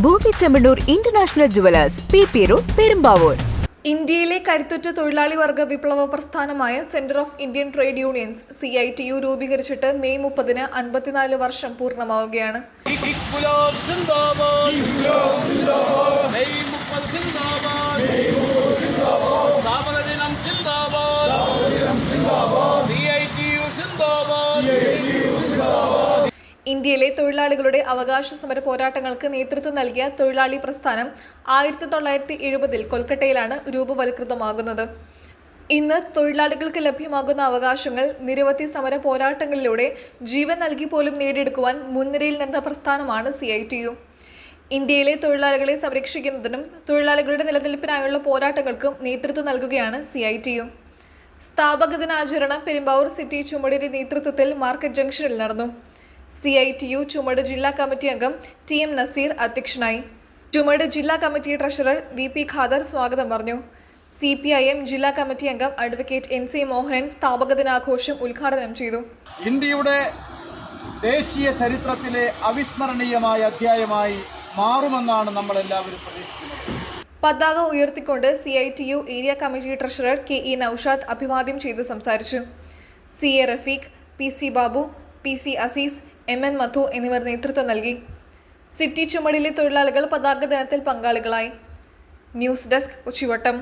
ഭൂമി Chemmanur international jewellers P road Perumbavoor. ഇന്ത്യയിലെ കരുത്തുറ്റ തൊഴിലാളി വർഗ വിപ്ലവ പ്രസ്ഥാനമായ centre of Indian trade unions CITU രൂപീകരിച്ചിട്ട് മെയ് 30-ന് 54 വർഷം പൂർണ്ണമാവുകയാണ്. ഇന്ത്യയിലെ തൊഴിലാളികളുടെ അവകാശ സമര പോരാട്ടങ്ങൾക്ക് നേതൃത്വം നൽകിയ തൊഴിലാളി പ്രസ്ഥാനം 1970-ൽ കൊൽക്കത്തയിലാണ് രൂപവത്കൃതമാകുന്നത്. ഇന്ന് തൊഴിലാളികൾക്ക് ലഭ്യമാകുന്ന അവകാശങ്ങൾ നിരവധി സമര പോരാട്ടങ്ങളിലൂടെ ജീവൻ നൽകി പോലും നേടിയെടുക്കുവാൻ മുൻനിരയിൽ നിന്ന പ്രസ്ഥാനമാണ് CITU. ഇന്ത്യയിലെ തൊഴിലാളികളെ സംരക്ഷിക്കുന്നതിനും തൊഴിലാളികളുടെ നിലനിൽപ്പിനായുള്ള പോരാട്ടങ്ങൾക്കും നേതൃത്വം നൽകുകയാണ് CITU. സ്ഥാപക ദിനാചരണം പെരുമ്പാവൂർ സിറ്റി ചുമടിന്റെ നേതൃത്വത്തിൽ മാർക്കറ്റ് ജംഗ്ഷനിൽ നടന്നു. CITU ചുമട് ജില്ലാ കമ്മിറ്റി അംഗം TM നസീർ അധ്യക്ഷനായി. ചുമട് ജില്ലാ കമ്മിറ്റി ട്രഷറർ VP ഖാദർ സ്വാഗതം പറഞ്ഞു. CPIM ജില്ലാ കമ്മിറ്റി അംഗം അഡ്വക്കേറ്റ് NC മോഹനൻ സ്ഥാപക ദിനാഘോഷം ഉദ്ഘാടനം ചെയ്തു. ഇന്ത്യയുടെ ദേശീയ ചരിത്രത്തിലെ അവിസ്മരണീയമായ അധ്യായമായി മാറുമെന്നാണ് നമ്മൾ എല്ലാവരും പ്രതീക്ഷിക്കുന്നത്. പതാക ഉയർത്തിക്കൊണ്ട് CITU area committee treasurer KE Noushad അഭിവാദ്യം ചെയ്ത് സംസാരിച്ചു. CA Rafeeq, PC Babu, PC Azeez, MN മധു എന്നിവർ നേതൃത്വം നൽകി. സിറ്റി ചുമടിലെ തൊഴിലാളികൾ പതാക ദിനത്തിൽ പങ്കാളികളായി. News desk കൊച്ചിവട്ടം.